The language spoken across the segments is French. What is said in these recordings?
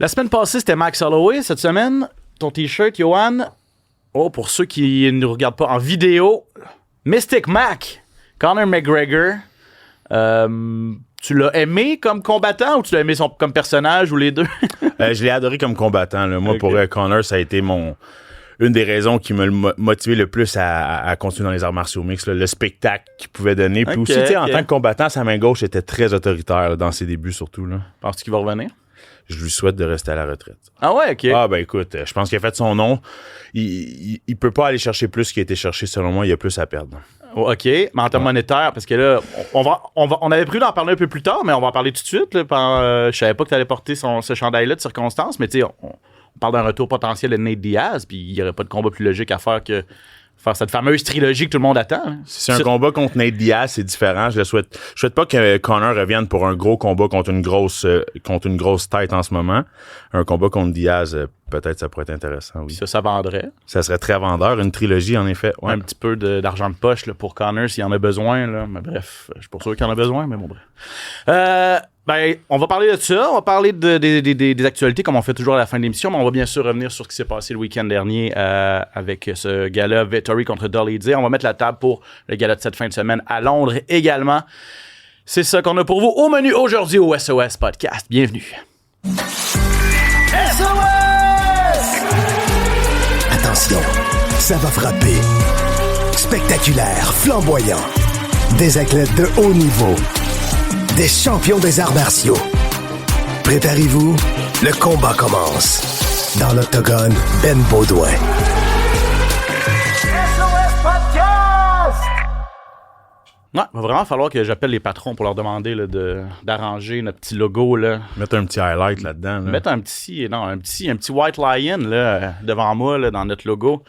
La semaine passée, c'était Max Holloway. Cette semaine, ton T-shirt, Johan. Oh, pour ceux qui ne nous regardent pas en vidéo, Mystic Mac, Conor McGregor. Tu l'as aimé comme combattant ou tu l'as aimé comme personnage ou les deux? Je l'ai adoré comme combattant. Là. Moi, pour Conor, ça a été une des raisons qui m'a motivé le plus à continuer dans les arts martiaux mixtes, le spectacle qu'il pouvait donner. Puis aussi, en tant que combattant, sa main gauche était très autoritaire là, dans ses débuts surtout. Penses-tu qu'il va revenir? Je lui souhaite de rester à la retraite. Ah ouais, OK. Ah ben écoute, je pense qu'il a fait son nom. Il peut pas aller chercher plus qu'il a été cherché. Selon moi, il y a plus à perdre. OK, mais en termes monétaires, parce que là, on avait prévu d'en parler un peu plus tard, mais on va en parler tout de suite. Là, je savais pas que tu allais porter ce chandail-là de circonstance, mais tu sais, on parle d'un retour potentiel de Nate Diaz, puis il n'y aurait pas de combat plus logique à faire que faire cette fameuse trilogie que tout le monde attend. Hein. Si c'est un combat contre Nate Diaz, c'est différent. Je souhaite pas que Conor revienne pour un gros combat contre une grosse tête en ce moment. Un combat contre Diaz, peut-être ça pourrait être intéressant, oui. Ça vendrait. Ça serait très vendeur, une trilogie en effet. Ouais. Un petit peu d'argent de poche là, pour Conor s'il en a besoin. Là. Mais bref, je suis pas sûr qu'il en a besoin, mais bon bref. On va parler de ça, on va parler des actualités comme on fait toujours à la fin de l'émission, mais on va bien sûr revenir sur ce qui s'est passé le week-end dernier avec ce gala Vettori contre Dolly J. On va mettre la table pour le gala de cette fin de semaine à Londres également. C'est ça qu'on a pour vous au menu aujourd'hui au SOS Podcast. Bienvenue. SOS! Attention, ça va frapper. Spectaculaire, flamboyant. Des athlètes de haut niveau. Des champions des arts martiaux. Préparez-vous, le combat commence. Dans l'octogone, Ben Baudouin. SOS Podcast! Ouais, il va vraiment falloir que j'appelle les patrons pour leur demander là, d'arranger notre petit logo. Là. Mettre un petit highlight là-dedans. Là. Mettre un petit White Lion là, devant moi là, dans notre logo.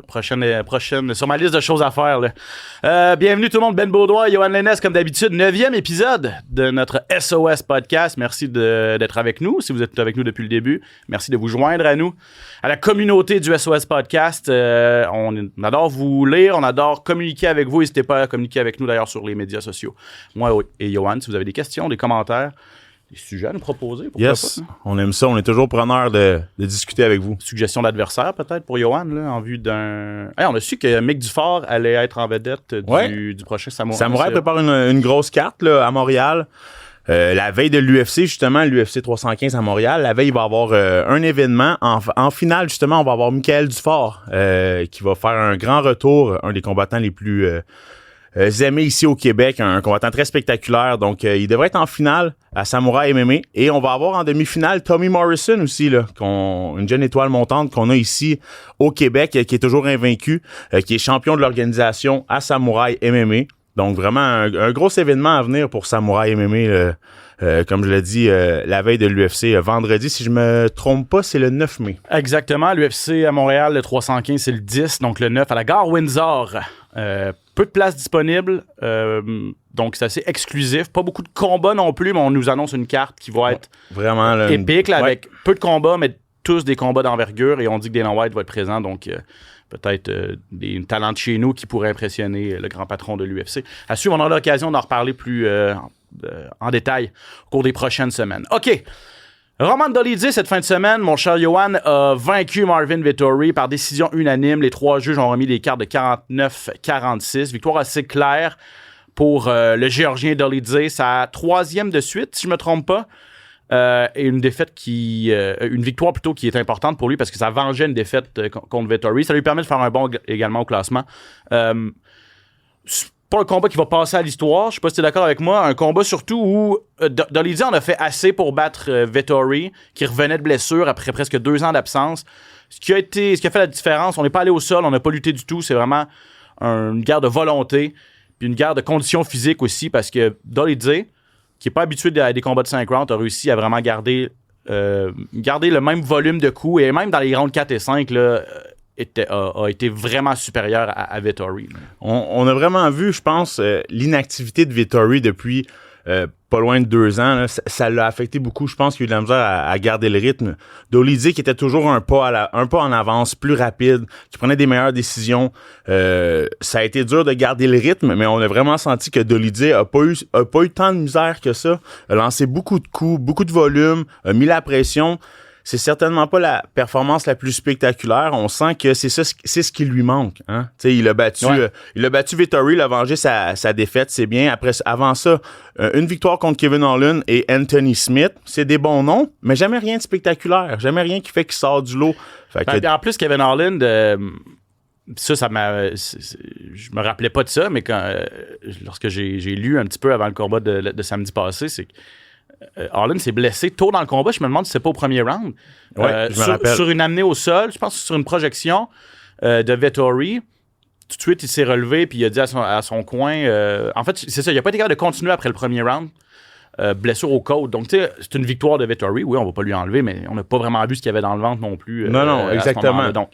Prochaine, sur ma liste de choses à faire. Là. Bienvenue tout le monde, Ben Baudouin, Johan Lennes, comme d'habitude, 9e épisode de notre SOS Podcast. Merci d'être avec nous, si vous êtes avec nous depuis le début. Merci de vous joindre à nous, à la communauté du SOS Podcast. On adore vous lire, on adore communiquer avec vous. N'hésitez pas à communiquer avec nous d'ailleurs sur les médias sociaux. Moi et Johan, si vous avez des questions, des commentaires, des sujets à nous proposer, pourquoi pas? On aime ça. On est toujours preneur de discuter avec vous. Suggestion d'adversaire, peut-être, pour Johan, là, en vue d'un... Hey, on a su que Mick Dufort allait être en vedette du prochain Samouraï. Samouraï prépare une grosse carte là, à Montréal. La veille de l'UFC, justement, l'UFC 315 à Montréal, la veille, il va y avoir un événement. En finale, justement, on va avoir Michael Dufort qui va faire un grand retour, un des combattants les plus... aimé ici au Québec, un combattant très spectaculaire. Donc, il devrait être en finale à Samouraï MMA. Et on va avoir en demi-finale Tommy Morrison aussi, là, une jeune étoile montante qu'on a ici au Québec, qui est toujours invaincu, qui est champion de l'organisation à Samouraï MMA. Donc, vraiment, un gros événement à venir pour Samouraï MMA. Comme je l'ai dit, la veille de l'UFC, vendredi, si je me trompe pas, c'est le 9 mai. Exactement, l'UFC à Montréal, le 315, c'est le 10, donc le 9 à la gare Windsor. Peu de places disponibles, donc c'est assez exclusif. Pas beaucoup de combats non plus, mais on nous annonce une carte qui va être vraiment là, épique, là, avec peu de combats, mais tous des combats d'envergure, et on dit que Dana White va être présent, donc peut-être des talents de chez nous qui pourraient impressionner le grand patron de l'UFC. À suivre, on aura l'occasion d'en reparler plus en détail au cours des prochaines semaines. OK. Roman Dolidze, cette fin de semaine, mon cher Johan, a vaincu Marvin Vettori par décision unanime. Les trois juges ont remis les cartes de 49-46. Victoire assez claire pour le Géorgien Dolidze. Sa troisième de suite, si je ne me trompe pas. Et une défaite une victoire plutôt qui est importante pour lui parce que ça vengeait une défaite contre Vettori. Ça lui permet de faire un bond également au classement. C'est pas un combat qui va passer à l'histoire. Je sais pas si tu es d'accord avec moi. Un combat surtout où Dolidze en a fait assez pour battre Vettori, qui revenait de blessure après presque 2 ans d'absence. Ce qui a fait la différence, on n'est pas allé au sol, on n'a pas lutté du tout. C'est vraiment une guerre de volonté, puis une guerre de conditions physiques aussi, parce que Dolidze, qui n'est pas habitué à des combats de 5 rounds, a réussi à vraiment garder le même volume de coups, et même dans les rounds 4 et 5, là, a été vraiment supérieur à Vettori. On a vraiment vu, je pense, l'inactivité de Vettori depuis pas loin de 2 ans. Là, ça l'a affecté beaucoup. Je pense qu'il a eu de la misère à garder le rythme. Dolidze qui était toujours un pas en avance, plus rapide, qui prenait des meilleures décisions. Ça a été dur de garder le rythme, mais on a vraiment senti que Dolidze a pas eu tant de misère que ça. A lancé beaucoup de coups, beaucoup de volume, a mis la pression. c'est certainement pas la performance la plus spectaculaire. On sent que c'est ce qui lui manque. Hein? Il a battu Vettori, il a vengé sa défaite, c'est bien. Avant ça, une victoire contre Kevin Holland et Anthony Smith. C'est des bons noms, mais jamais rien de spectaculaire. Jamais rien qui fait qu'il sort du lot. En plus, Kevin Holland... Ça m'a. Je me rappelais pas de ça, mais lorsque j'ai lu un petit peu avant le combat de samedi passé, c'est que Holland s'est blessé tôt dans le combat. Je me demande si c'est pas au premier round. Je me rappelle. Sur une amenée au sol, je pense que sur une projection de Vettori. Tout de suite, il s'est relevé puis il a dit à son coin. En fait, c'est ça, il n'a pas été capable de continuer après le premier round. Blessure au côte. Donc, tu sais, c'est une victoire de Vettori. Oui, on va pas lui enlever, mais on n'a pas vraiment vu ce qu'il y avait dans le ventre non plus. Non, exactement. Donc,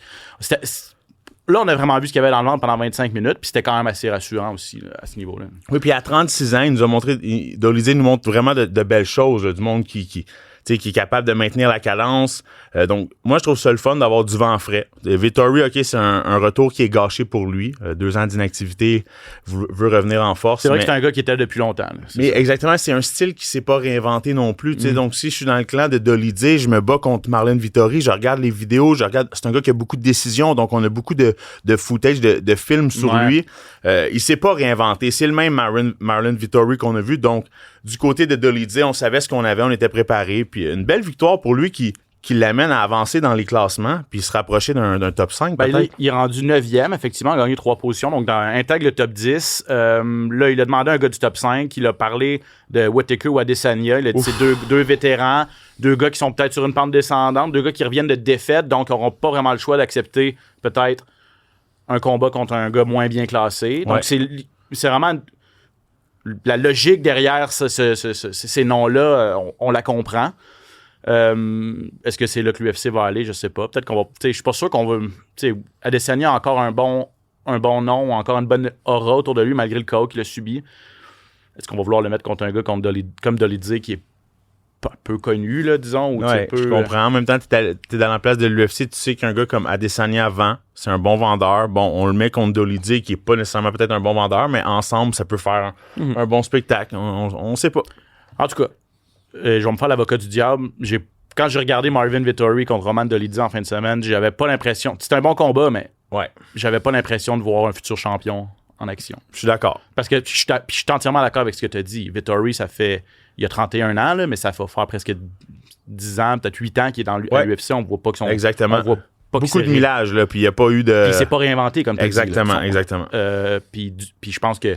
là, on a vraiment vu ce qu'il y avait dans le ventre pendant 25 minutes, puis c'était quand même assez rassurant aussi là, à ce niveau-là. Oui, puis à 36 ans, il nous a montré, Dolidze nous montre vraiment de belles choses, du monde qui est capable de maintenir la cadence. Donc, moi, je trouve ça le fun d'avoir du vent frais. Vettori, OK, c'est un retour qui est gâché pour lui. 2 ans d'inactivité, veut revenir en force. C'est vrai que c'est un gars qui était depuis longtemps. Là, mais ça. Exactement, c'est un style qui s'est pas réinventé non plus. Donc, si je suis dans le clan de Dolidze, je me bats contre Marlon Vettori, je regarde les vidéos, c'est un gars qui a beaucoup de décisions, donc on a beaucoup de footage, de films sur lui. Il s'est pas réinventé. C'est le même Marlon Vettori qu'on a vu. Donc, du côté de Dolidze, on savait ce qu'on avait, on était préparé. Puis une belle victoire pour lui qui l'amène à avancer dans les classements puis se rapprocher d'un top 5 peut-être. Il est rendu 9e, effectivement, il a gagné 3 positions, donc intègre le top 10. Là, il a demandé à un gars du top 5, il a parlé de Whittaker ou Adesanya, il a dit c'est deux vétérans, 2 gars qui sont peut-être sur une pente descendante, 2 gars qui reviennent de défaite, donc n'auront pas vraiment le choix d'accepter peut-être un combat contre un gars moins bien classé. Donc c'est vraiment... La logique derrière ces noms-là, on la comprend. Est-ce que c'est là que l'UFC va aller? Je sais pas. Peut-être qu'on va. Je suis pas sûr qu'on va. Adesanya a encore un bon nom, encore une bonne aura autour de lui, malgré le chaos qu'il a subi. Est-ce qu'on va vouloir le mettre contre un gars comme Dolidze qui est peu connu, là, disons? Ou je comprends. En même temps, t'es dans la place de l'UFC, tu sais qu'un gars comme Adesanya vend, c'est un bon vendeur. Bon, on le met contre Dolidze qui est pas nécessairement peut-être un bon vendeur, mais ensemble, ça peut faire un bon spectacle. On sait pas. En tout cas, je vais me faire l'avocat du diable. Quand j'ai regardé Marvin Vettori contre Roman Dolidze en fin de semaine, j'avais pas l'impression... C'était un bon combat, mais j'avais pas l'impression de voir un futur champion en action. Je suis d'accord. Parce que je suis entièrement d'accord avec ce que tu as dit. Vettori, il a 31 ans, là, mais ça fait faire presque 10 ans, peut-être 8 ans qu'il est dans l'UFC. On voit pas que son... Exactement. On voit pas beaucoup de millage, là, puis il n'y a pas eu de... Puis il s'est pas réinventé, comme tu as dit. Exactement. Puis je pense que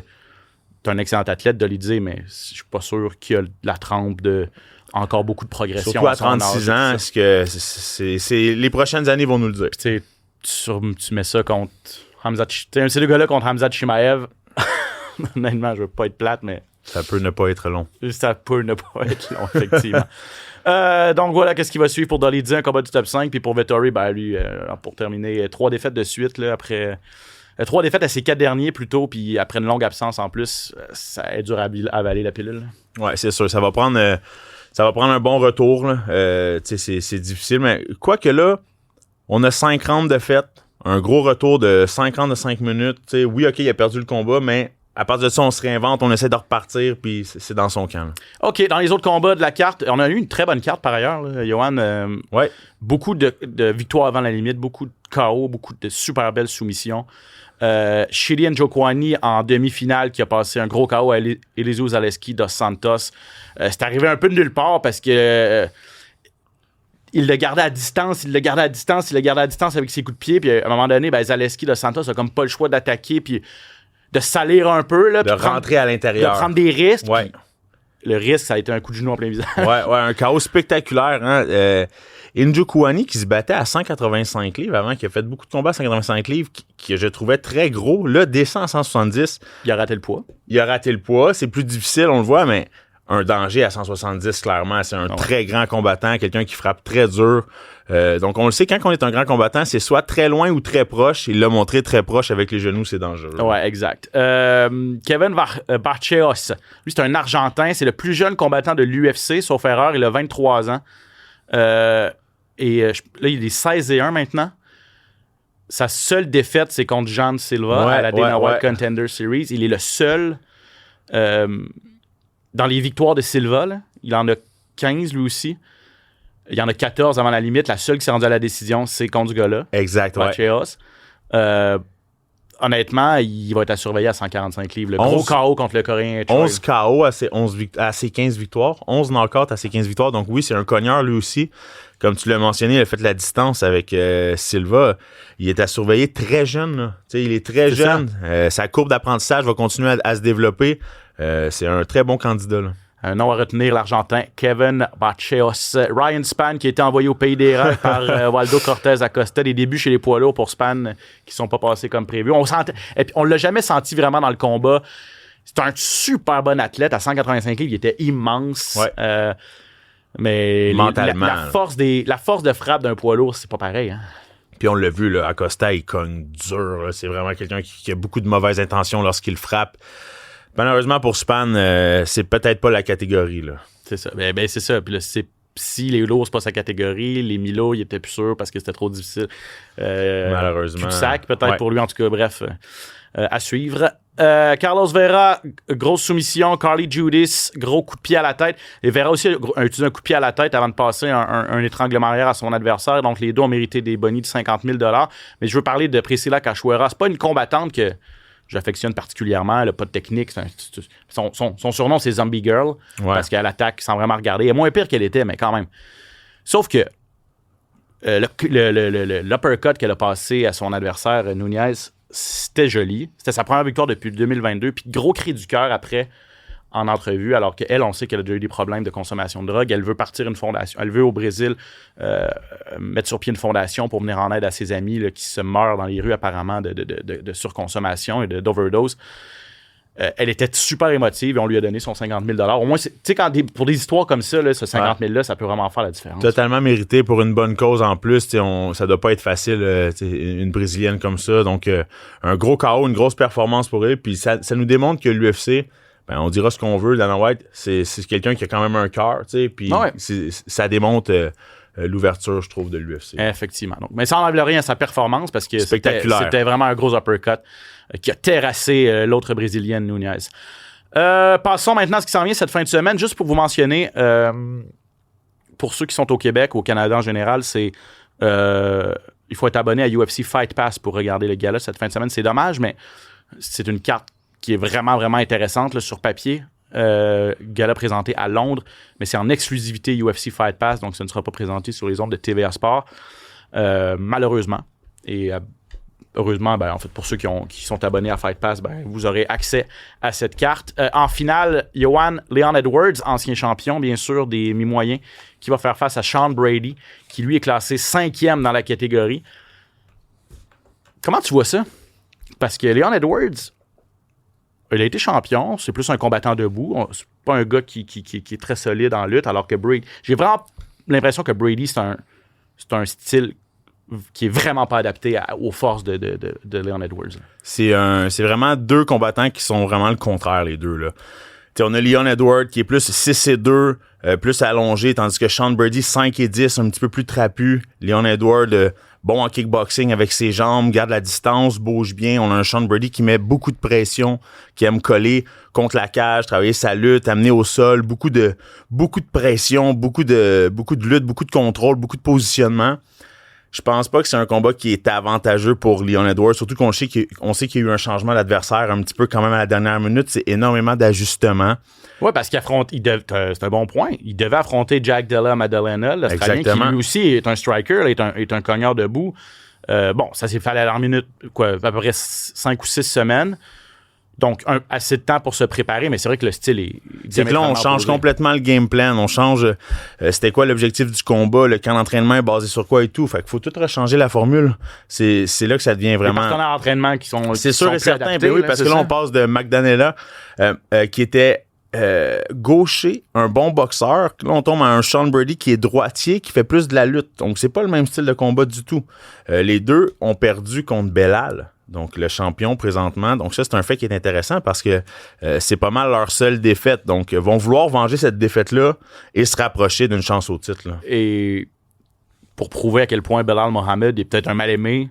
tu es un excellent athlète, Dolidze, mais je suis pas sûr qu'il a la trempe de... Encore beaucoup de progression. Surtout à 36 ans, est-ce que c'est les prochaines années vont nous le dire. Tu mets ça contre Khamzat... Ces 2 gars-là contre Khamzat Chimaev. Honnêtement, je veux pas être plate, mais... Ça peut ne pas être long. Ça peut ne pas être long, effectivement. Donc voilà, qu'est-ce qui va suivre pour Dolidze, un combat du top 5. Puis pour Vettori, lui, pour terminer, 3 défaites de suite, là, après... 3 défaites à ses 4 derniers, plutôt, puis après une longue absence en plus, ça est dur à avaler la pilule. Ouais, c'est sûr. Ça va prendre un bon retour. Là. C'est difficile, mais quoique là, on a 5 rounds de fête, un gros retour de 5 rounds de 5 minutes. T'sais, oui, OK, il a perdu le combat, mais à partir de ça, on se réinvente, on essaie de repartir, puis c'est dans son camp. Là. OK, dans les autres combats de la carte, on a eu une très bonne carte par ailleurs, là, Johan. Beaucoup de victoires avant la limite, beaucoup de KO, beaucoup de super belles soumissions. Shilian Njokuani en demi-finale qui a passé un gros KO à Eliseu Zaleski dos Santos. C'est arrivé un peu de nulle part parce que il le gardait à distance avec ses coups de pied, puis à un moment donné, Zaleski dos Santos a comme pas le choix d'attaquer puis de salir un peu là, de rentrer à l'intérieur, de prendre des risques. Le risque, ça a été un coup de genou en plein visage. Un KO spectaculaire. Hein? Njokuani qui se battait à 185 livres avant, qui a fait beaucoup de combats à 185 livres, que je trouvais très gros, là, descend à 170. Il a raté le poids. C'est plus difficile, on le voit, mais un danger à 170, clairement. C'est un très grand combattant, quelqu'un qui frappe très dur. Donc, on le sait, quand on est un grand combattant, c'est soit très loin ou très proche. Il l'a montré très proche avec les genoux, c'est dangereux. Ouais, exact. Kevin Barcheos, lui, c'est un Argentin. C'est le plus jeune combattant de l'UFC, sauf erreur. Il a 23 ans. Là, il est 16-1 maintenant. Sa seule défaite, c'est contre Jean Silva à la Dana White Contender Series. Il est le seul dans les victoires de Silva. Là, il en a 15 lui aussi. Il y en a 14 avant la limite. La seule qui s'est rendue à la décision, c'est contre ce gars-là. Exact, ouais. Mateos. Honnêtement, il va être à surveiller à 145 livres. Le gros KO contre le Coréen. 11 KO à ses 15 victoires. 11 knockouts à ses 15 victoires. Donc oui, c'est un cogneur lui aussi. Comme tu l'as mentionné, il a fait la distance avec Silva. Il est à surveiller très jeune. Là. Il est très jeune. Sa courbe d'apprentissage va continuer à se développer. C'est un très bon candidat. Là. Un nom à retenir, l'Argentin Kevin Mateos. Ryan Spann qui a été envoyé au pays des rêves par Waldo Cortés Acosta. Des débuts chez les poids lourds pour Spann qui sont pas passés comme prévu. On l'a jamais senti vraiment dans le combat. C'est un super bon athlète. À 185 livres, il était immense. Ouais. Mais mentalement, la force de frappe d'un poids lourd, c'est pas pareil. Hein? Puis on l'a vu, là, Acosta, il cogne dur. Là. C'est vraiment quelqu'un qui a beaucoup de mauvaises intentions lorsqu'il frappe. Malheureusement pour Spann, c'est peut-être pas la catégorie. Là. C'est ça. Ben, c'est ça. Puis là, si les lourds, c'est pas sa catégorie, les Milo, il était plus sûr parce que c'était trop difficile. Malheureusement. Cul-de-sac, peut-être pour lui, en tout cas. Bref, à suivre. Carlos Vera, grosse soumission. Carly Judis, gros coup de pied à la tête. Et Vera aussi a utilisé un coup de pied à la tête avant de passer un étranglement arrière à son adversaire. Donc, les deux ont mérité des bonnies de 50 000 $. Mais je veux parler de Priscilla Cachoeira. C'est pas une combattante que j'affectionne particulièrement. Elle n'a pas de technique. Son surnom, c'est Zombie Girl. Ouais. Parce qu'elle attaque sans vraiment regarder. Elle est moins pire qu'elle était, mais quand même. Sauf que l'uppercut qu'elle a passé à son adversaire, Nunez, c'était joli. C'était sa première victoire depuis 2022. Puis gros cri du cœur après en entrevue, alors qu'elle, on sait qu'elle a déjà eu des problèmes de consommation de drogue. Elle veut partir une fondation. Elle veut au Brésil mettre sur pied une fondation pour venir en aide à ses amis là, qui se meurent dans les rues apparemment de surconsommation et d'overdose. Elle était super émotive et on lui a donné son 50 000 $. Au moins, tu sais, pour des histoires comme ça, là, ce 50 000 $, ça peut vraiment faire la différence. Totalement mérité pour une bonne cause en plus. Ça doit pas être facile, une Brésilienne comme ça. Donc, un gros KO, une grosse performance pour elle. Puis ça nous démontre que l'UFC, on dira ce qu'on veut, Dana White, c'est quelqu'un qui a quand même un cœur. Puis ça démontre l'ouverture, je trouve, de l'UFC. Effectivement. Donc, mais ça n'enlève rien à sa performance parce que c'était vraiment un gros uppercut qui a terrassé l'autre Brésilienne, Nunez. Passons maintenant à ce qui s'en vient cette fin de semaine. Juste pour vous mentionner, pour ceux qui sont au Québec, au Canada en général, c'est il faut être abonné à UFC Fight Pass pour regarder le gala cette fin de semaine. C'est dommage, mais c'est une carte qui est vraiment, vraiment intéressante là, sur papier. Gala présenté à Londres, mais c'est en exclusivité UFC Fight Pass, donc ça ne sera pas présenté sur les ondes de TVA Sport, malheureusement. Et heureusement, en fait, pour ceux qui sont abonnés à Fight Pass, vous aurez accès à cette carte. En finale, Leon Edwards, ancien champion, bien sûr, des mi-moyens, qui va faire face à Sean Brady, qui lui est classé 5e dans la catégorie. Comment tu vois ça? Parce que Leon Edwards, il a été champion, c'est plus un combattant debout. C'est pas un gars qui est très solide en lutte, alors que Brady... J'ai vraiment l'impression que Brady, c'est un style qui est vraiment pas adapté aux forces de Leon Edwards. C'est vraiment deux combattants qui sont vraiment le contraire, les deux. Là. On a Leon Edwards qui est plus 6'2", plus allongé, tandis que Sean Brady, 5'10", un petit peu plus trapu. Leon Edwards... bon en kickboxing avec ses jambes, garde la distance, bouge bien. On a un Sean Brady qui met beaucoup de pression, qui aime coller contre la cage, travailler sa lutte, amener au sol, beaucoup de pression, beaucoup de lutte, beaucoup de contrôle, beaucoup de positionnement. Je pense pas que c'est un combat qui est avantageux pour Leon Edwards, surtout qu'on sait qu'il y a eu un changement d'adversaire un petit peu quand même à la dernière minute. C'est énormément d'ajustements. Oui, parce c'est un bon point. Il devait affronter Jack Della Maddalena, l'Australien, qui lui aussi est un striker, est un cogneur debout. Ça s'est fait à la dernière minute, à peu près 5 ou 6 semaines. Donc, assez de temps pour se préparer, mais c'est vrai que le style est... C'est que là, on change complètement le game plan. On change c'était quoi l'objectif du combat, le camp d'entraînement est basé sur quoi et tout. Fait qu'il faut tout rechanger la formule. C'est là que ça devient vraiment... Les partenaires d'entraînement qui sont... C'est sûr et certain, oui, parce que là, on passe de Magdalena, qui était... gaucher, un bon boxeur. Là, on tombe à un Sean Brady qui est droitier, qui fait plus de la lutte. Donc, c'est pas le même style de combat du tout. Les deux ont perdu contre Belal, donc le champion présentement. Donc, ça, c'est un fait qui est intéressant parce que c'est pas mal leur seule défaite. Donc, vont vouloir venger cette défaite-là et se rapprocher d'une chance au titre. Là. Et pour prouver à quel point Belal Mohamed est peut-être un mal-aimé,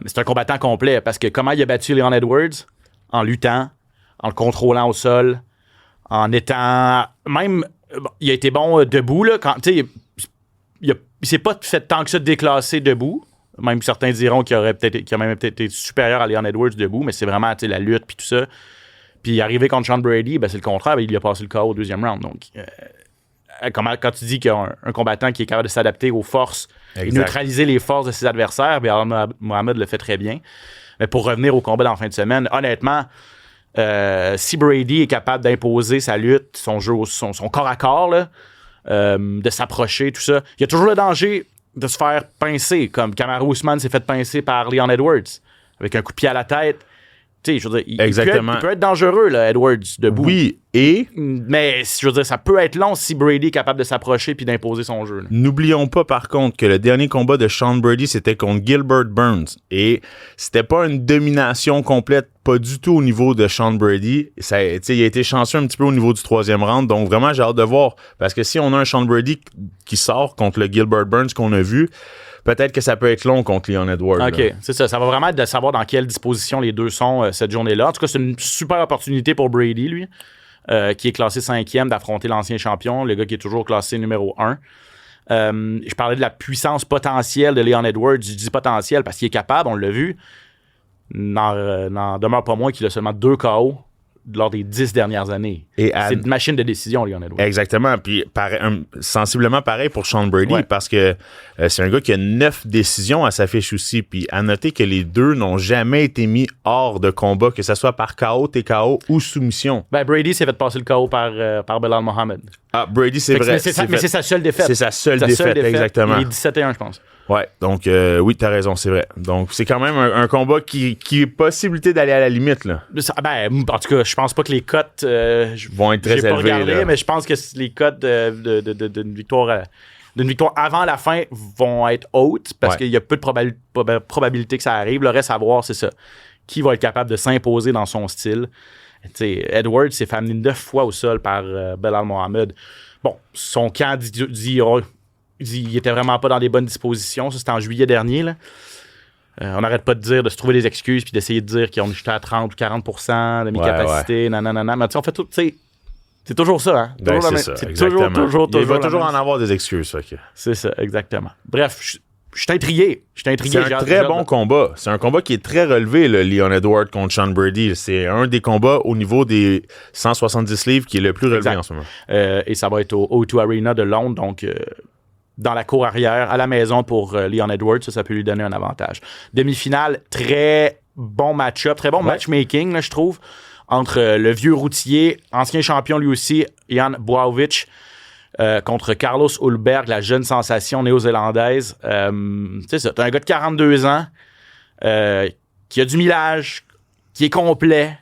c'est un combattant complet parce que comment il a battu Leon Edwards? En luttant, en le contrôlant au sol, en étant... Même, il a été bon debout, là, quand, tu sais, il s'est pas fait tant que ça déclasser debout. Même certains diront qu'il a même peut-être été supérieur à Leon Edwards debout, mais c'est vraiment la lutte puis tout ça. Puis arrivé contre Sean Brady, ben, c'est le contraire. Ben, il lui a passé le KO au deuxième round. Donc, quand tu dis qu'il y a un combattant qui est capable de s'adapter aux forces et neutraliser les forces de ses adversaires, ben, Mohamed le fait très bien. Mais pour revenir au combat dans la fin de semaine, honnêtement, si Brady est capable d'imposer sa lutte, son jeu, son corps à corps, là, de s'approcher, tout ça, il y a toujours le danger de se faire pincer, comme Kamaru Usman s'est fait pincer par Leon Edwards, avec un coup de pied à la tête. Tu sais, je veux dire, il peut être dangereux, là, Edwards, debout. Oui, mais je veux dire, ça peut être long si Brady est capable de s'approcher puis d'imposer son jeu. Là. N'oublions pas, par contre, que le dernier combat de Sean Brady, c'était contre Gilbert Burns. Et c'était pas une domination complète, pas du tout au niveau de Sean Brady. Il a été chanceux un petit peu au niveau du troisième round. Donc, vraiment, j'ai hâte de voir. Parce que si on a un Sean Brady qui sort contre le Gilbert Burns qu'on a vu, peut-être que ça peut être long contre Leon Edwards. OK, là. C'est ça. Ça va vraiment être de savoir dans quelle disposition les deux sont cette journée-là. En tout cas, c'est une super opportunité pour Brady, lui, qui est classé 5e, d'affronter l'ancien champion, le gars qui est toujours classé numéro 1. Je parlais de la puissance potentielle de Leon Edwards. Je dis potentielle parce qu'il est capable, on l'a vu. N'en demeure pas moins qu'il a seulement 2 KO lors des 10 dernières années. C'est une machine de décision, Leon Edwards. Exactement. Puis sensiblement pareil pour Sean Brady, parce que c'est un gars qui a 9 décisions à sa fiche aussi. Puis à noter que les deux n'ont jamais été mis hors de combat, que ce soit par KO, TKO ou soumission. Ben, Brady s'est fait passer le KO par Belal Mohamed. Ah, Brady, c'est vrai. Mais c'est sa seule défaite. C'est sa seule défaite, exactement. Il est 17-1, je pense. Ouais, donc oui, t'as raison, c'est vrai. Donc c'est quand même un combat qui est possibilité d'aller à la limite, là. En tout cas, je pense pas que les cotes vont être très élevées, là. Mais je pense que les cotes d'une victoire avant la fin vont être hautes parce qu'il y a peu de probabilité que ça arrive. Le reste à voir, c'est ça. Qui va être capable de s'imposer dans son style? T'sais, Edwards s'est fait amener 9 fois au sol par Belal Mohamed. Bon, son camp dit il était vraiment pas dans des bonnes dispositions. Ça, c'était en juillet dernier. Là. On n'arrête pas de se trouver des excuses puis d'essayer de dire qu'on est juste à 30 ou 40% de mes capacités. Nanana. Mais en fait, c'est toujours ça. Hein? Ben, c'est ça, exactement. Il va toujours en avoir des excuses. Okay. C'est ça, exactement. Bref, je suis intrigué. C'est un très bon combat. C'est un combat qui est très relevé, le Leon Edwards contre Sean Brady. C'est un des combats au niveau des 170 livres qui est le plus relevé en ce moment. Et ça va être au O2 Arena de Londres, donc dans la cour arrière, à la maison pour Leon Edwards. Ça peut lui donner un avantage. Demi-finale, très bon match-up, très bon matchmaking, là, je trouve, entre le vieux routier, ancien champion lui aussi, Jan Blachowicz, contre Carlos Ulberg, la jeune sensation néo-zélandaise. C'est ça, t'as un gars de 42 ans qui a du millage, qui est complet,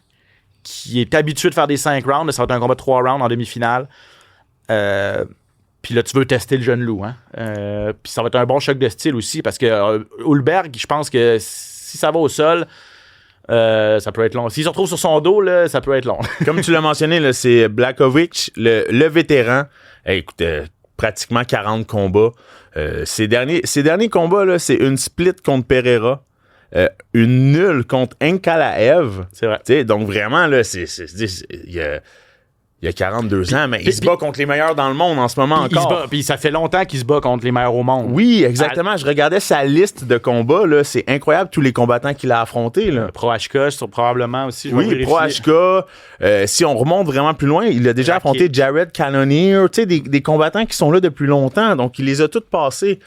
qui est habitué de faire des 5 rounds. Ça va être un combat de 3 rounds en demi-finale. Puis là, tu veux tester le jeune loup. Hein? Puis ça va être un bon choc de style aussi parce que Ulberg, je pense que si ça va au sol, ça peut être long. S'il se retrouve sur son dos, là, ça peut être long. Comme tu l'as mentionné, là, c'est Blachowicz, le vétéran. Écoute, pratiquement 40 combats. Ces derniers combats, là, c'est une split contre Pereira, une nulle contre Ankalaev. C'est vrai. T'sais, donc vraiment, là, il y a 42 ans, mais il se bat contre les meilleurs dans le monde en ce moment encore. Puis ça fait longtemps qu'il se bat contre les meilleurs au monde. Oui, exactement. Je regardais sa liste de combats. Là. C'est incroyable tous les combattants qu'il a affrontés. Là. Pro HK, probablement aussi. Oui, Pro HK. Si on remonte vraiment plus loin, il a déjà affronté Jared Cannonier. Des combattants qui sont là depuis longtemps. Donc, il les a tous passés.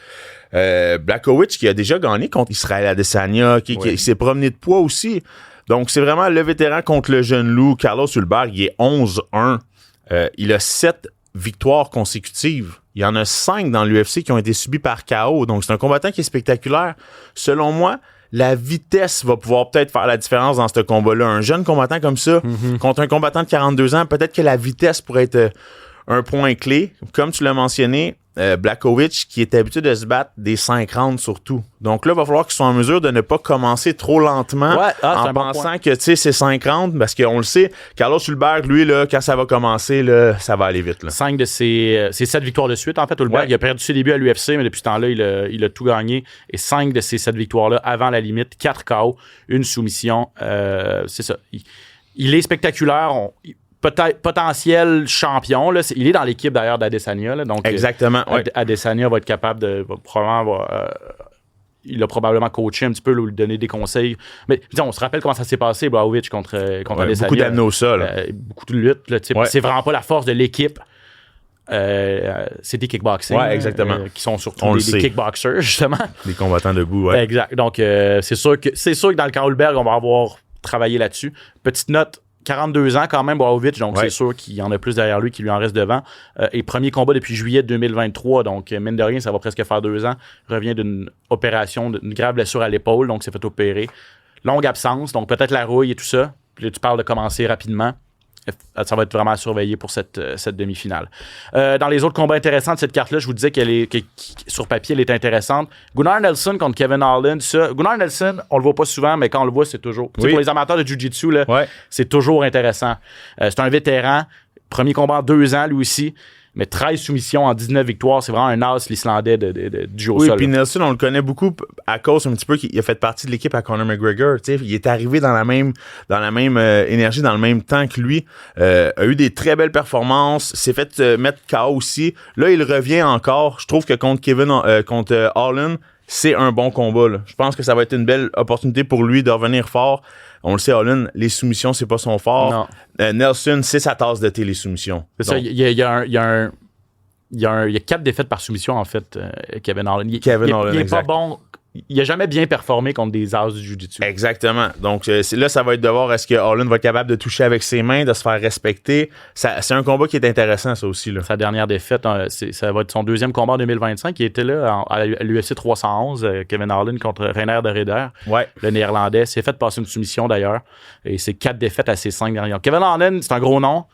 Blachowicz qui a déjà gagné contre Israel Adesanya, qui s'est promené de poids aussi. Donc, c'est vraiment le vétéran contre le jeune loup. Carlos Ulberg, il est 11-1. Il a 7 victoires consécutives. Il y en a 5 dans l'UFC qui ont été subies par KO. Donc, c'est un combattant qui est spectaculaire. Selon moi, la vitesse va pouvoir peut-être faire la différence dans ce combat-là. Un jeune combattant comme ça, contre un combattant de 42 ans, peut-être que la vitesse pourrait être un point clé. Comme tu l'as mentionné, Blachowicz, qui est habitué de se battre des 5 rounds surtout. Donc là, il va falloir qu'ils soient en mesure de ne pas commencer trop lentement en pensant que c'est 5 rounds, parce qu'on le sait, Carlos Ulberg, lui, là, quand ça va commencer, là, ça va aller vite. Là. 5 de ses 7 victoires de suite. En fait, Ulberg, il a perdu ses débuts à l'UFC, mais depuis ce temps-là, il a tout gagné. Et 5 de ces 7 victoires-là, avant la limite, 4 KO, une soumission. C'est ça. Il est spectaculaire. peut-être potentiel champion. Là. Il est dans l'équipe d'ailleurs d'Adesanya. Là, donc, exactement. Adesanya va être capable de. Il a probablement coaché un petit peu, là, lui donner des conseils. Mais on se rappelle comment ça s'est passé, Blachowicz contre Adesanya. Beaucoup d'années au sol. Beaucoup de luttes. Là, c'est vraiment pas la force de l'équipe. C'est des kickboxing. Ouais, exactement. Qui sont surtout des kickboxers, justement. Des combattants debout, ouais. Exact. Donc, c'est sûr que dans le camp Hallberg, on va avoir travaillé là-dessus. Petite note, 42 ans quand même, Blachowicz, donc c'est sûr qu'il y en a plus derrière lui qu'il lui en reste devant. Et premier combat depuis juillet 2023, donc mine de rien, ça va presque faire 2 ans. Il revient d'une opération, d'une grave blessure à l'épaule, donc s'est fait opérer. Longue absence, donc peut-être la rouille et tout ça. Puis là, tu parles de commencer rapidement. Ça va être vraiment surveillé pour cette demi-finale. Dans les autres combats intéressants de cette carte-là, je vous disais sur papier, elle est intéressante. Gunnar Nelson contre Kevin Holland. Gunnar Nelson, on le voit pas souvent, mais quand on le voit, c'est toujours... Pour les amateurs de Jiu-Jitsu, là, c'est toujours intéressant. C'est un vétéran. Premier combat en 2 ans, lui aussi. Mais 13 soumissions en 19 victoires, c'est vraiment un as, l'Islandais, du jeu au sol. Oui, puis Nelson, on le connaît beaucoup à cause un petit peu qu'il a fait partie de l'équipe à Conor McGregor. T'sais. Il est arrivé dans la même énergie, dans le même temps que lui. A eu des très belles performances, s'est fait mettre KO aussi. Là, il revient encore. Je trouve que contre Holland, c'est un bon combat. Là. Je pense que ça va être une belle opportunité pour lui de revenir fort. On le sait, Holland, les soumissions, c'est pas son fort. Nelson, c'est sa tasse de thé, les soumissions. C'est ça, il y a 4 défaites par soumission, en fait, Kevin Holland. Il est pas bon. Il a jamais bien performé contre des as du jiu-jitsu. Exactement. Donc là, ça va être de voir est-ce que Holland va être capable de toucher avec ses mains, de se faire respecter. C'est un combat qui est intéressant, ça aussi. Là. Sa dernière défaite, ça va être son 2e combat en 2025. Il était là à l'UFC 311, Kevin Holland contre Reiner de Ridder. Ouais. Le Néerlandais. S'est fait passer une soumission d'ailleurs. Et c'est 4 défaites à ses 5 dernières. Kevin Holland, c'est un gros nom.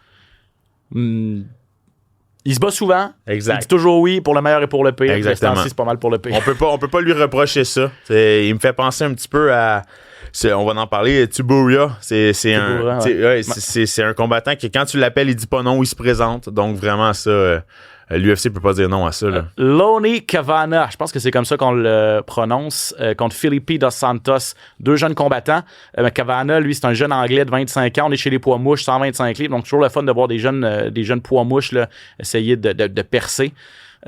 Il se bat souvent. Exact. Il dit toujours oui pour le meilleur et pour le pire. Exactement. C'est pas mal pour le pire. On peut pas lui reprocher ça. Il me fait penser un petit peu à... on va en parler. Tuburia, c'est un combattant qui, quand tu l'appelles, il dit pas non, il se présente. Donc, vraiment, ça... L'UFC peut pas dire non à ça. Lonnie Cavana, je pense que c'est comme ça qu'on le prononce, contre Felipe Dos Santos, 2 jeunes combattants. Cavana, lui, c'est un jeune Anglais de 25 ans. On est chez les poids mouches, 125 livres. Donc, toujours le fun de voir des jeunes poids mouches là, essayer de percer.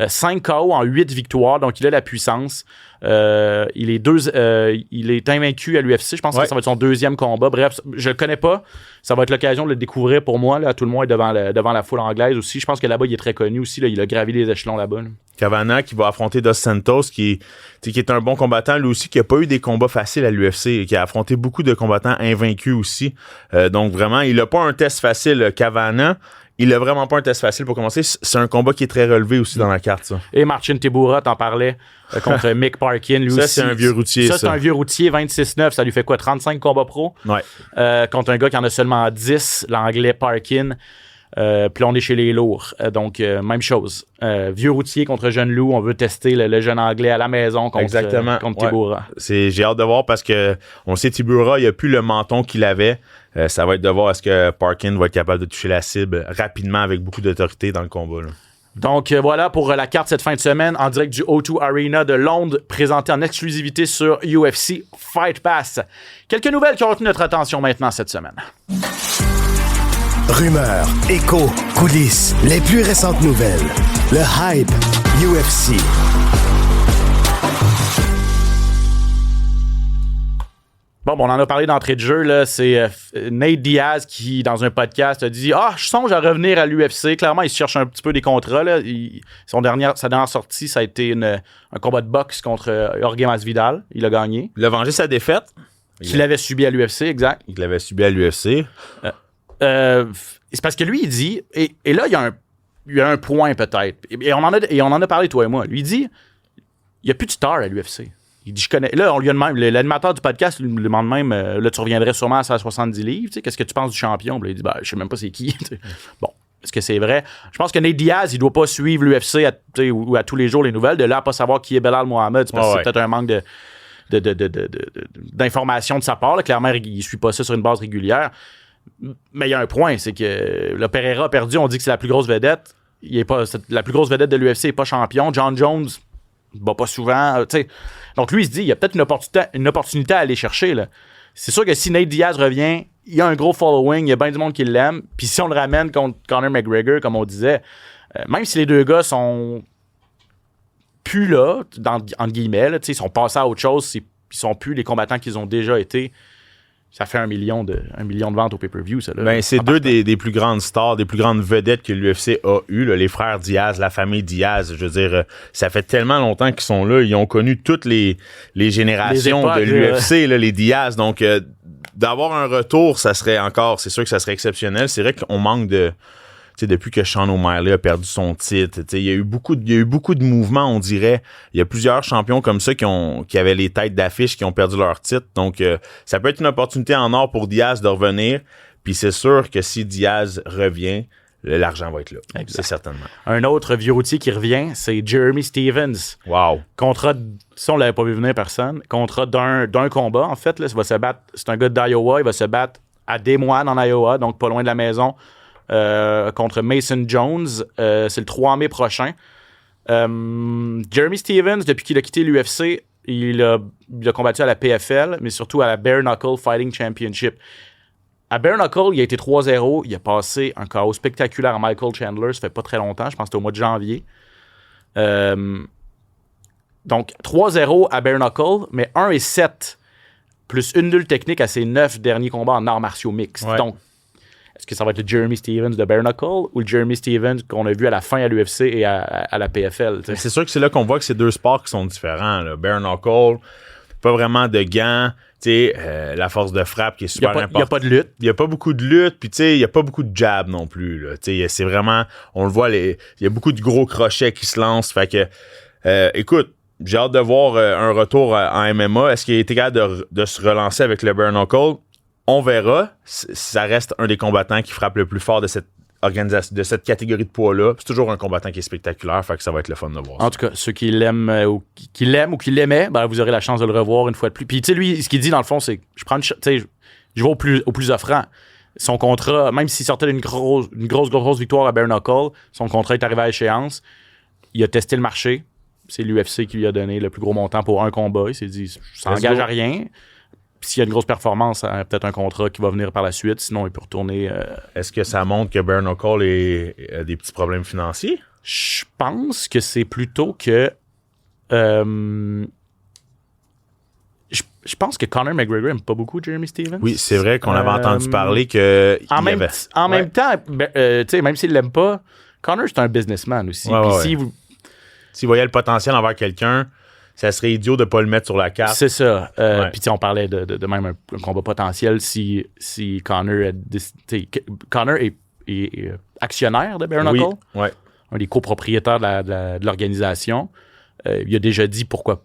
5 KO en 8 victoires, donc il a la puissance. Il est invaincu à l'UFC. Je pense que ça va être son 2e combat. Bref, je le connais pas. Ça va être l'occasion de le découvrir pour moi, là, à tout le moins devant la foule anglaise aussi. Je pense que là-bas, il est très connu aussi. Là, il a gravi les échelons là-bas. Là. Cavana qui va affronter Dos Santos, qui est un bon combattant, lui aussi, qui n'a pas eu des combats faciles à l'UFC, qui a affronté beaucoup de combattants invaincus aussi. Donc vraiment, il n'a pas un test facile, Cavana. Il a vraiment pas un test facile pour commencer. C'est un combat qui est très relevé aussi dans la carte, ça. Et Marcin Tybura, t'en parlais, contre Mick Parkin. Lui ça, aussi, c'est un vieux routier, ça. C'est un vieux routier, 26-9. Ça lui fait quoi, 35 combats pro? Ouais. Contre un gars qui en a seulement 10, l'anglais Parkin. Puis là, on est chez les lourds. Donc, même chose. Vieux routier contre jeune loup. On veut tester le jeune anglais à la maison contre Tybura. Ouais. J'ai hâte de voir parce que on sait Tybura, il a plus le menton qu'il avait. Ça va être de voir est-ce que Parkin va être capable de toucher la cible rapidement avec beaucoup d'autorité dans le combat. Là. Donc voilà pour la carte cette fin de semaine en direct du O2 Arena de Londres, présentée en exclusivité sur UFC Fight Pass. Quelques nouvelles qui ont retenu notre attention maintenant cette semaine. Rumeurs, échos, coulisses, les plus récentes nouvelles. Le hype UFC. Bon, on en a parlé d'entrée de jeu. Là. C'est Nate Diaz qui, dans un podcast, a dit « Ah, je songe à revenir à l'UFC. » Clairement, il se cherche un petit peu des contrats. Là. Sa dernière sortie, ça a été un combat de boxe contre Jorge Masvidal. Il a gagné. Il a vengé sa défaite. Qu'il avait subi à l'UFC, exact. Il l'avait subi à l'UFC. C'est parce que lui, il dit... Et là, il y a un point peut-être. Et on en a parlé, toi et moi. Lui, il dit « Il n'y a plus de star à l'UFC. » Il dit, je connais. Là, on lui a demandé, l'animateur du podcast lui demande même, là, tu reviendrais sûrement à 170 livres. Tu sais, qu'est-ce que tu penses du champion? Puis là, il dit, je sais même pas c'est qui. Bon, est-ce que c'est vrai? Je pense que Nate Diaz, il doit pas suivre l'UFC ou à tous les jours les nouvelles. De là à pas savoir qui est Belal Mohamed, c'est parce que c'est peut-être un manque d'informations de sa part. Là. Clairement, il suit pas ça sur une base régulière. Mais il y a un point, c'est que le Pereira a perdu, on dit que c'est la plus grosse vedette. La plus grosse vedette de l'UFC n'est pas champion. John Jones bat pas souvent. Donc lui, il se dit, il y a peut-être une opportunité à aller chercher. Là. C'est sûr que si Nate Diaz revient, il y a un gros following, il y a bien du monde qui l'aime. Puis si on le ramène contre Conor McGregor, comme on disait, même si les deux gars sont plus là, entre guillemets, là, ils sont passés à autre chose, ils sont plus les combattants qu'ils ont déjà été. Ça fait 1 million de ventes au pay-per-view, ça. Là. Ben, c'est deux des plus grandes stars, des plus grandes vedettes que l'UFC a eues, les frères Diaz, la famille Diaz. Je veux dire, ça fait tellement longtemps qu'ils sont là. Ils ont connu toutes les générations de l'UFC, les Diaz. Donc, d'avoir un retour, c'est sûr que ça serait exceptionnel. C'est vrai qu'on manque de... depuis que Sean O'Malley a perdu son titre, il y a eu beaucoup de mouvements, on dirait. Il y a plusieurs champions comme ça qui avaient les têtes d'affiche qui ont perdu leur titre. Donc, ça peut être une opportunité en or pour Diaz de revenir. Puis c'est sûr que si Diaz revient, l'argent va être là. Exact. C'est certainement. Un autre vieux routier qui revient, c'est Jeremy Stephens. Wow. Contrat, si on l'avait pas vu venir personne, contrat d'un combat, en fait. Là, il va se battre. C'est un gars d'Iowa. Il va se battre à Des Moines en Iowa, donc pas loin de la maison. Contre Mason Jones. C'est le 3 mai prochain. Jeremy Stephens, depuis qu'il a quitté l'UFC, il a combattu à la PFL, mais surtout à la Bare Knuckle Fighting Championship. À Bare Knuckle, il a été 3-0. Il a passé un KO spectaculaire à Michael Chandler. Ça fait pas très longtemps. Je pense que c'était au mois de janvier. Donc, 3-0 à Bare Knuckle, mais 1-7, plus une nulle technique à ses 9 derniers combats en arts martiaux mixtes. Ouais. Donc, est-ce que ça va être le Jeremy Stephens de Bare Knuckle ou le Jeremy Stephens qu'on a vu à la fin à l'UFC et à la PFL? T'sais? C'est sûr que c'est là qu'on voit que c'est deux sports qui sont différents. Là. Bare Knuckle, pas vraiment de gants. La force de frappe qui est super importante. Il n'y a pas de lutte. Il n'y a pas beaucoup de lutte, puis il n'y a pas beaucoup de jab non plus. Là. C'est vraiment, on le voit, il y a beaucoup de gros crochets qui se lancent. Fait que, écoute, j'ai hâte de voir un retour en MMA. Est-ce qu'il a été capable de se relancer avec le Bare Knuckle? On verra. Ça reste un des combattants qui frappe le plus fort de cette organisation, de cette catégorie de poids-là. C'est toujours un combattant qui est spectaculaire, fait que ça va être le fun de voir. En tout cas, ceux qui l'aiment ou qui l'aimaient, ben, vous aurez la chance de le revoir une fois de plus. Puis, tu sais, lui, ce qu'il dit, dans le fond, c'est je vais au plus offrant. Son contrat, même s'il sortait d'une grosse victoire à Bare Knuckle, son contrat est arrivé à échéance. Il a testé le marché. C'est l'UFC qui lui a donné le plus gros montant pour un combat. Il s'est dit, ça n'engage à rien. S'il y a une grosse performance, peut-être un contrat qui va venir par la suite. Sinon, il peut retourner. Est-ce que ça montre que Bare Knuckle a des petits problèmes financiers? Je pense que c'est plutôt que... je pense que Conor McGregor n'aime pas beaucoup Jeremy Stephens. Oui, c'est vrai qu'on avait entendu parler que... En même temps, même s'il ne l'aime pas, Conor, c'est un businessman aussi. Ouais. S'il voyait le potentiel envers quelqu'un... Ça serait idiot de ne pas le mettre sur la carte. C'est ça. Puis on parlait de même un combat potentiel si Conor... Conor est actionnaire de Bare Knuckle. Oui. Un des copropriétaires de l'organisation. Il a déjà dit pourquoi...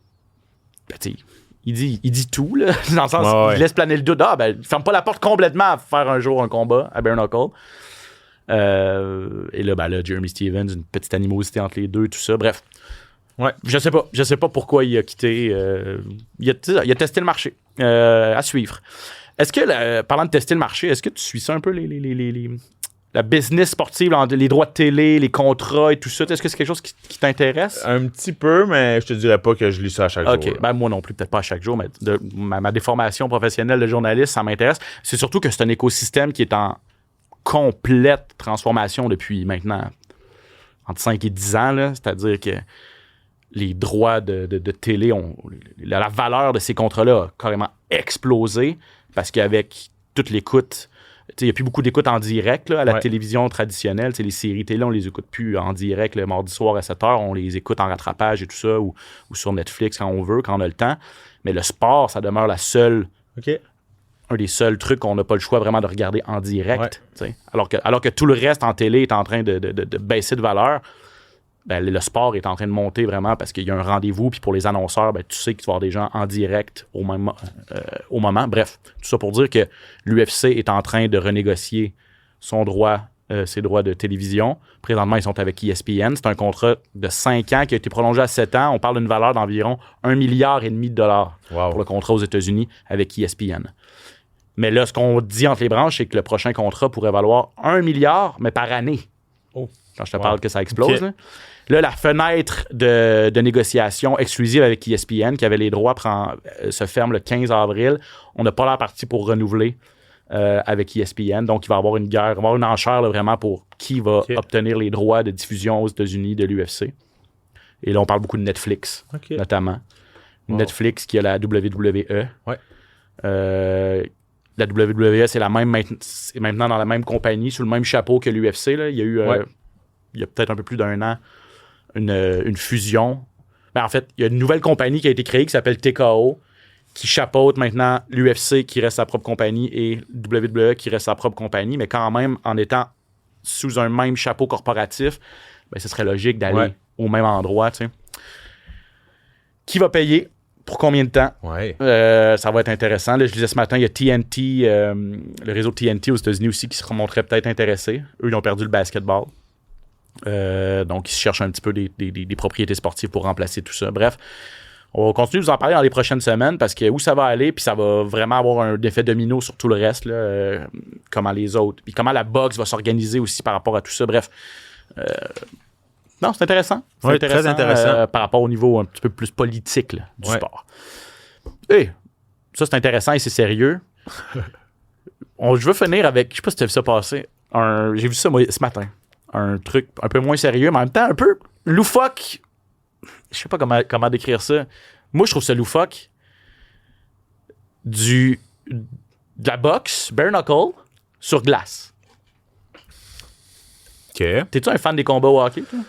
il dit tout, là, dans le sens il laisse planer le doute. Il ferme pas la porte complètement à faire un jour un combat à Bare Knuckle. Et là, Jeremy Stephens, une petite animosité entre les deux, tout ça. Bref. Ouais. Je sais pas pourquoi il a quitté. Il a testé le marché. À suivre. Est-ce que, parlant de tester le marché, est-ce que tu suis ça un peu la business sportive, les droits de télé, les contrats et tout ça? Est-ce que c'est quelque chose qui t'intéresse? Un petit peu, mais je te dirais pas que je lis ça à chaque jour. OK. Ben, moi non plus, peut-être pas à chaque jour, mais ma déformation professionnelle de journaliste, ça m'intéresse. C'est surtout que c'est un écosystème qui est en complète transformation depuis maintenant entre 5 et 10 ans. Là. C'est-à-dire que les droits de télé, la valeur de ces contrats-là a carrément explosé parce qu'avec toute l'écoute, il n'y a plus beaucoup d'écoute en direct là, à la télévision traditionnelle. Les séries télé, on les écoute plus en direct le mardi soir à 7h. On les écoute en rattrapage et tout ça, ou sur Netflix quand on veut, quand on a le temps. Mais le sport, ça demeure un des seuls trucs qu'on n'a pas le choix vraiment de regarder en direct. Alors que tout le reste en télé est en train de baisser de valeur. Ben, le sport est en train de monter vraiment parce qu'il y a un rendez-vous. Puis pour les annonceurs, tu sais qu'il va y avoir des gens en direct au moment. Bref, tout ça pour dire que l'UFC est en train de renégocier ses droits de télévision. Présentement, ils sont avec ESPN. C'est un contrat de 5 ans qui a été prolongé à 7 ans. On parle d'une valeur d'environ 1,5 milliard de dollars pour le contrat aux États-Unis avec ESPN. Mais là, ce qu'on dit entre les branches, c'est que le prochain contrat pourrait valoir 1 milliard, mais par année. Quand je te parle que ça explose. Là, la fenêtre de négociation exclusive avec ESPN, qui avait les droits, se ferme le 15 avril. On n'a pas l'air parti pour renouveler avec ESPN. Donc, il va y avoir une guerre, il va y avoir une enchère là, vraiment pour qui va obtenir les droits de diffusion aux États-Unis de l'UFC. Et là, on parle beaucoup de Netflix, notamment. Wow. Netflix qui a la WWE. Ouais. La WWE, c'est maintenant dans la même compagnie, sous le même chapeau que l'UFC. Là. Il y a eu, il y a peut-être un peu plus d'un an, une fusion. Ben, en fait, il y a une nouvelle compagnie qui a été créée qui s'appelle TKO, qui chapeaute maintenant l'UFC qui reste sa propre compagnie et WWE qui reste sa propre compagnie, mais quand même, en étant sous un même chapeau corporatif, ben, ce serait logique d'aller au même endroit. Tu sais. Qui va payer? Pour combien de temps? Ouais. Ça va être intéressant. Là, je disais ce matin, il y a TNT, le réseau TNT aux États-Unis aussi qui se remonterait peut-être intéressé. Eux, ils ont perdu le basketball. Donc, ils cherchent un petit peu des propriétés sportives pour remplacer tout ça. Bref, on va continuer de vous en parler dans les prochaines semaines parce que où ça va aller, puis ça va vraiment avoir un effet domino sur tout le reste, là, comment les autres, puis comment la boxe va s'organiser aussi par rapport à tout ça. Bref, non, c'est intéressant. C'est très intéressant. Par rapport au niveau un petit peu plus politique là, du sport. Et ça, c'est intéressant et c'est sérieux. Je veux finir avec, je sais pas si tu as vu ça passer, j'ai vu ça moi, ce matin. Un truc un peu moins sérieux, mais en même temps un peu loufoque. Je sais pas comment décrire ça. Moi, je trouve ça loufoque. De la boxe, bare knuckle, sur glace. OK. T'es-tu un fan des combats au hockey, toi?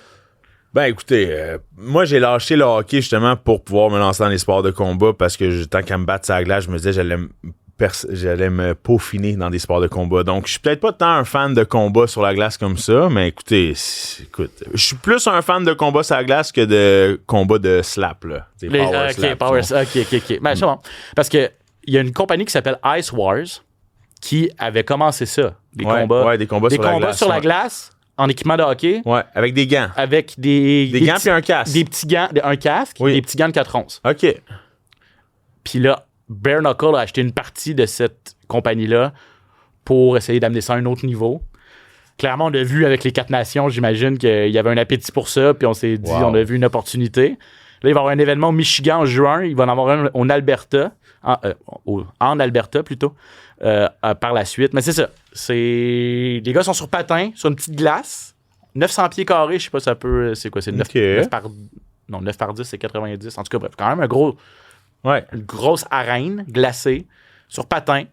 Ben écoutez, moi j'ai lâché le hockey justement pour pouvoir me lancer dans les sports de combat parce que tant qu'à me battre sur la glace, je me disais j'allais me peaufiner dans des sports de combat. Donc je suis peut-être pas tant un fan de combat sur la glace comme ça, mais écoute, je suis plus un fan de combat sur la glace que de combat de slap là. Power slap. OK. Ben c'est bon. Parce que il y a une compagnie qui s'appelle Ice Wars qui avait commencé ça, des combats sur la glace. En équipement de hockey. Ouais, avec des gants. Avec des gants puis un casque. Des petits gants, un casque, des petits gants de 4 onces. OK. Puis là, Bare Knuckle a acheté une partie de cette compagnie-là pour essayer d'amener ça à un autre niveau. Clairement, on a vu avec les 4 nations, j'imagine qu'il y avait un appétit pour ça, puis on s'est dit, on a vu une opportunité. Là, il va y avoir un événement au Michigan en juin, il va en avoir un en Alberta, en Alberta plutôt, par la suite. Mais c'est ça. Les gars sont sur patins, sur une petite glace, 900 pieds carrés, je sais pas ça peut... C'est quoi? C'est 9 par 10, c'est 90. En tout cas, bref, quand même une grosse arène glacée, sur patins.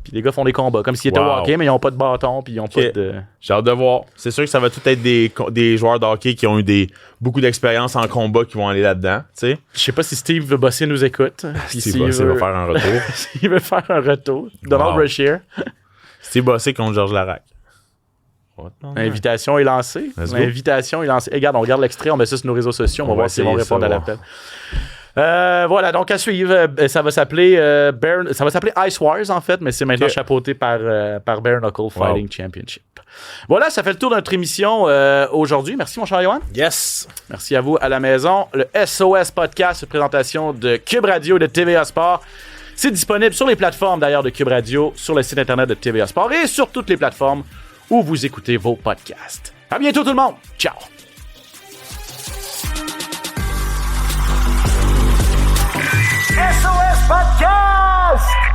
Puis les gars font des combats, comme s'ils étaient au hockey, mais ils n'ont pas de bâton, puis ils n'ont pas de... J'ai hâte de voir. C'est sûr que ça va tout être des joueurs de hockey qui ont eu beaucoup d'expérience en combat qui vont aller là-dedans, tu sais. Je sais pas si Steve Bossé nous écoute. Steve Bossé va faire un retour. S'il veut faire un retour. Donald Brashear. Steve Bossé contre Georges Larac. L'invitation est lancée. Et regarde, on regarde l'extrait, on met ça sur nos réseaux sociaux, on va voir s'ils vont répondre à l'appel. Voilà, donc à suivre, ça va s'appeler Ice Wars en fait, mais c'est maintenant chapeauté par Bare Knuckle Fighting Championship. Voilà, ça fait le tour de notre émission aujourd'hui. Merci mon cher Yoann. Yes. Merci à vous à la maison. Le SOS Podcast, une présentation de Cube Radio et de TVA Sport. C'est disponible sur les plateformes d'ailleurs de Cube Radio, sur le site internet de TVA Sport et sur toutes les plateformes où vous écoutez vos podcasts. À bientôt tout le monde. Ciao. SOS Podcast!